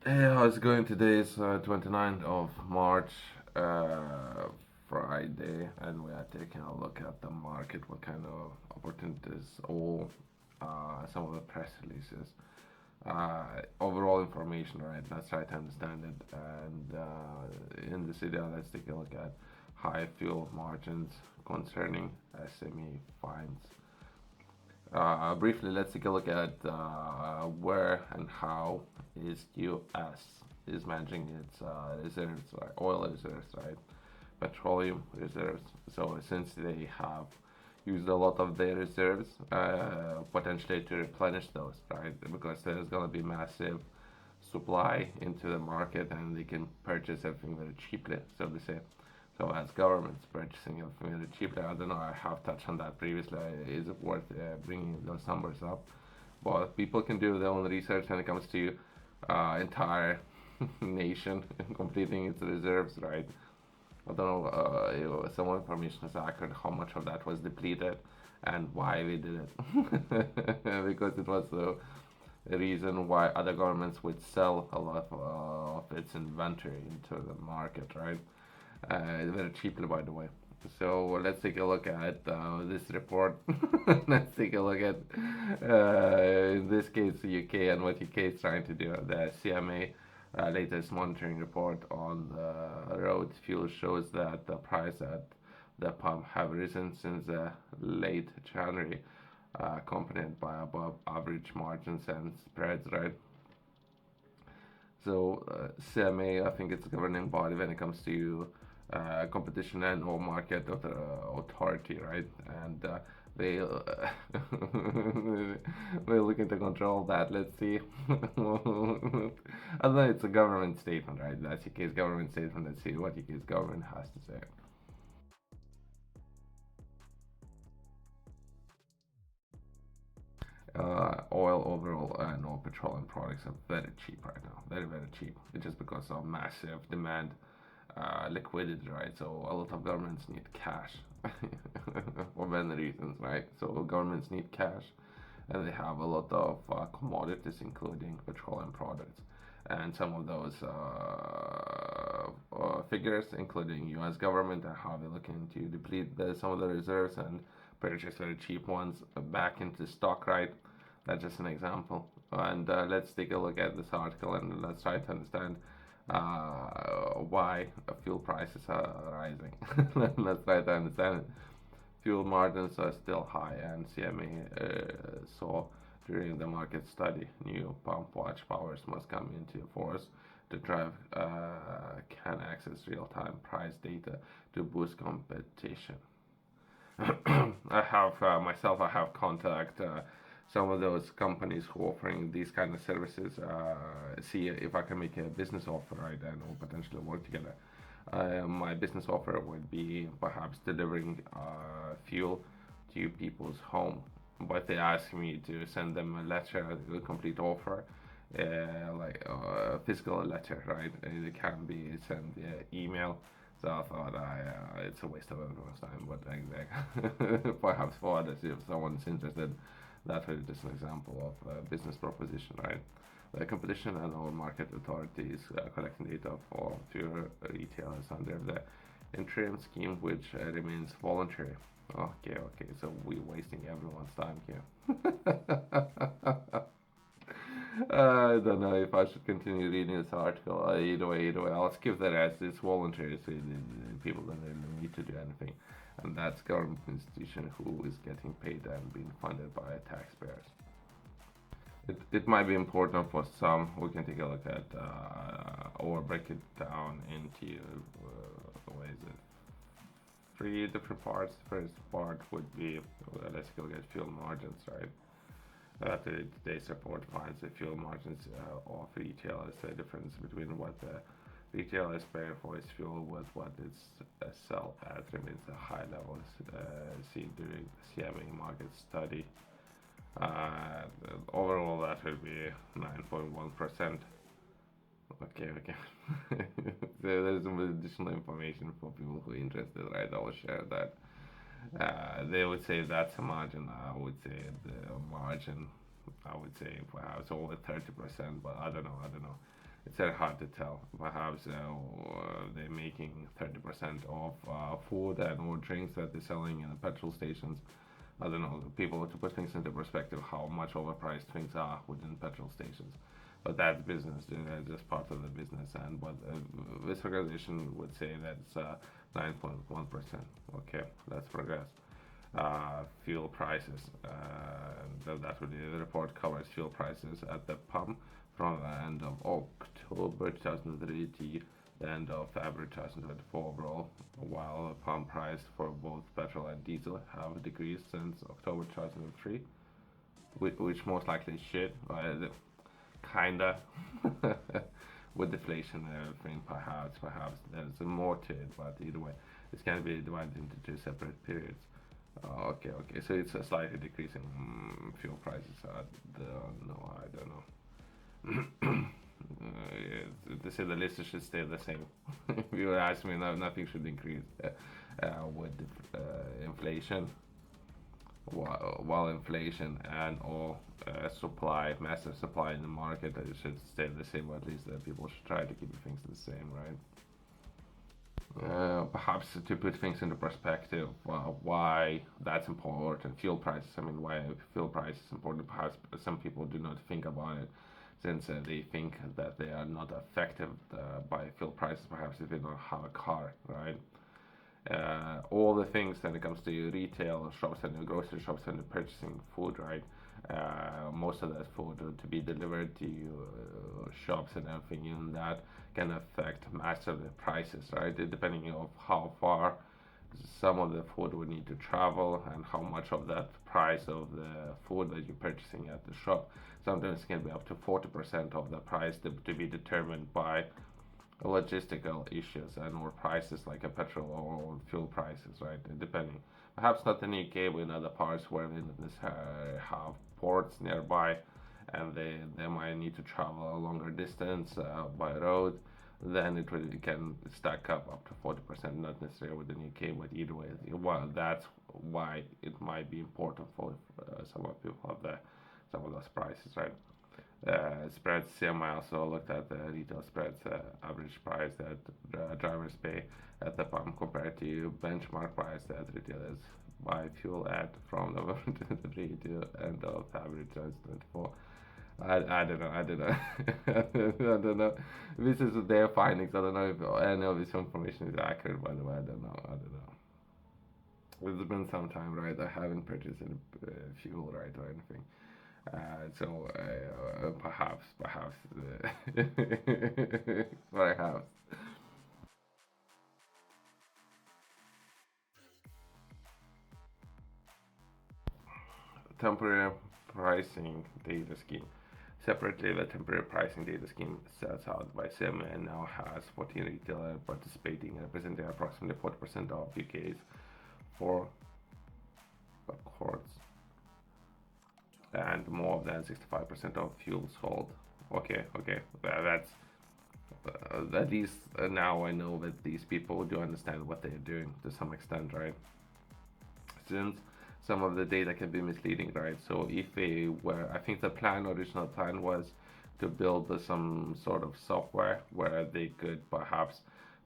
Hey, how's it going? Today is 29th of March, uh, Friday, and we are taking a look at the market, what kind of opportunities, or some of the press releases, overall information, right? Let's try to understand it. And in this video, let's take a look at high fuel margins concerning SME fines. Briefly, let's take a look at where and how is U.S. is managing its reserves, right? Oil reserves, right? Petroleum reserves. So since they have used a lot of their reserves, potentially to replenish those, right? Because there's gonna be massive supply into the market, and they can purchase everything very cheaply, so to say. So as governments purchasing it very cheaply, I don't know, I have touched on that previously. Is it worth bringing those numbers up? But people can do their own research when it comes to entire nation completing its reserves, right? I don't know if some information is accurate, how much of that was depleted and why we did it. Because it was the reason why other governments would sell a lot of its inventory into the market, right? Very cheaply, by the way. So let's take a look at this report. Let's take a look at, in this case, the UK and what UK is trying to do. The CMA latest monitoring report on the road fuel shows that the price at the pump have risen since late January, accompanied by above average margins and spreads, right? So CMA, I think it's a governing body when it comes to competition and or market authority, right? And they we're looking to control that. Let's see. I don't know. It's a government statement, right? That's UK's government statement. Let's see what UK's government has to say. Oil overall and all petroleum products are very cheap right now. Very, very cheap. It's just because of massive demand, liquidity, right? So a lot of governments need cash for many reasons, right? So governments need cash, and they have a lot of commodities, including petroleum products. And some of those figures, including U.S. government, and how they're looking to deplete some of the reserves and purchase very cheap ones back into stock, right? That's just an example. And let's take a look at this article and let's try to understand why fuel prices are rising. Let's try to understand it. Fuel margins are still high, and CMA saw during the market study new pump watch powers must come into force to drive can access real-time price data to boost competition. I have myself. I have contact some of those companies who are offering these kind of services. See if I can make a business offer, right, and we'll potentially work together. My business offer would be perhaps delivering fuel to people's home, but they ask me to send them a letter, a complete offer, like a physical letter, right? It can be sent via email. So I thought it's a waste of everyone's time, but perhaps for others, if someone's interested, that was just an example of a business proposition, right? The competition and our market authorities collecting data for fuel retailers under the interim scheme, which remains voluntary. Okay, okay, so we're wasting everyone's time here. I don't know if I should continue reading this article. Either way, I'll skip the rest. It's voluntary, so people don't really need to do anything. And that's government institution who is getting paid and being funded by taxpayers. It might be important for some. We can take a look at or break it down into what is it? Three different parts. The first part would be let's look at fuel margins, right? Today's report finds the fuel margins of retailers. The difference between what the retailers pay for its fuel with what it's sell at remains at high levels seen during the CMA market study. Overall, that would be 9.1%. Okay, okay. So there's some additional information for people who are interested, right? I will share that. They would say that's a margin. I would say the margin, I would say perhaps over 30%, but I don't know. It's very hard to tell. Perhaps they're making 30% off food and or drinks that they're selling in the petrol stations. I don't know, people to put things into perspective, how much overpriced things are within petrol stations. But that's business, that's just part of the business. And what this organization would say that's 9.1%. Okay, let's progress. Fuel prices. That would be the report covers fuel prices at the pump from the end of October 2003 to the end of February 2024 overall, while the pump price for both petrol and diesel have decreased since October 2003, which most likely should, kinda, with deflation and everything, perhaps there's more to it, but either way, it's going to be divided into two separate periods. Okay, so it's a slightly decreasing fuel prices. I don't know, I don't know. To say the list should stay the same. If you ask me, no, nothing should increase with inflation. While inflation and all massive supply in the market, it should stay the same. Or at least people should try to keep things the same, right? Perhaps to put things into perspective, why that's important. Fuel prices. I mean, why fuel price is important. Perhaps some people do not think about it, since they think that they are not affected by fuel prices. Perhaps if they don't have a car, right? All the things when it comes to retail shops and grocery shops and purchasing food, right? Most of that food to be delivered to shops and everything in that can affect massively prices, right? Depending on how far some of the food would need to travel and how much of that price of the food that you're purchasing at the shop. Sometimes it can be up to 40% of the price to be determined by logistical issues and or prices like a petrol or fuel prices, right? Depending. Perhaps not in the UK, but in other parts where they have ports nearby and they might need to travel a longer distance by road, then it can stack up to 40%, not necessarily within the UK, but either way, well, that's why it might be important for some of people have some of those prices, right? Spreads. CMA also looked at the retail spreads, average price that drivers pay at the pump compared to benchmark price that retailers buy fuel at from November 23 to end of February 2024. I don't know. I don't know. I don't know. This is their findings. I don't know if any of this information is accurate. By the way, I don't know. I don't know. It's been some time, right? I haven't purchased any fuel, right, or anything. So perhaps, perhaps. Temporary pricing data scheme. Separately, the temporary pricing data scheme set out by CMA now has 14 retailers participating, representing approximately 40% of UK's four courts and more than 65% of fuel sold. Okay, that's at least now I know that these people do understand what they're doing to some extent, right? Since some of the data can be misleading, right? So if they were, I think the original plan was to build some sort of software where they could perhaps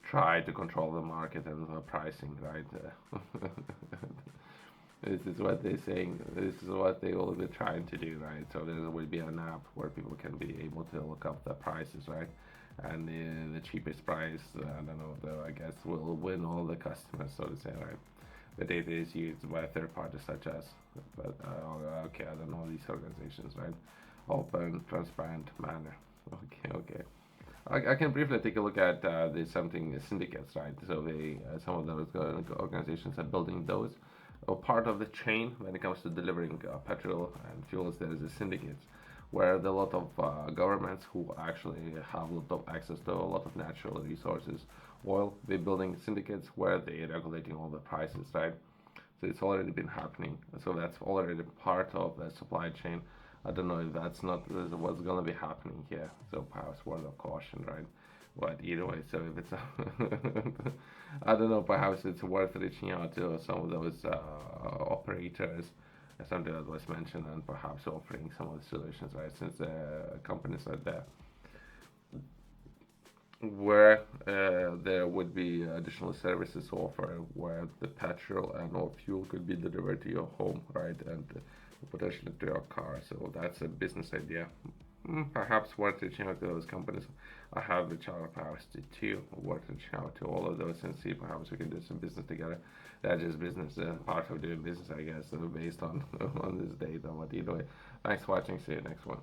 try to control the market and the pricing, right? This is what they're saying. This is what they will be trying to do, right? So there will be an app where people can be able to look up the prices, right? And the cheapest price, I don't know, I guess will win all the customers, so to say, right? The data is used by third parties such as, but okay, I don't know these organizations, right? Open, transparent manner. Okay. I can briefly take a look at the something syndicates, right? So some of those organizations are building those. Part of the chain when it comes to delivering petrol and fuels, there is a syndicates where there are a lot of governments who actually have a lot of access to a lot of natural resources. Oil, they're building syndicates where they're regulating all the prices, right? So it's already been happening. So that's already part of the supply chain. I don't know if that's not what's going to be happening here. So perhaps word of caution, right? But either way, so if it's, I don't know, perhaps it's worth reaching out to some of those operators, something that was mentioned, and perhaps offering some of the solutions, right? Since companies are there. where there would be additional services offered, where the petrol and or fuel could be delivered to your home, right, and potentially to your car. So that's a business idea. Perhaps worth reaching out to those companies. I have reached out perhaps to two, worth reaching out to all of those and see perhaps we can do some business together. That's just business, part of doing business, I guess, based on on this data. But either way, thanks for watching. See you next one.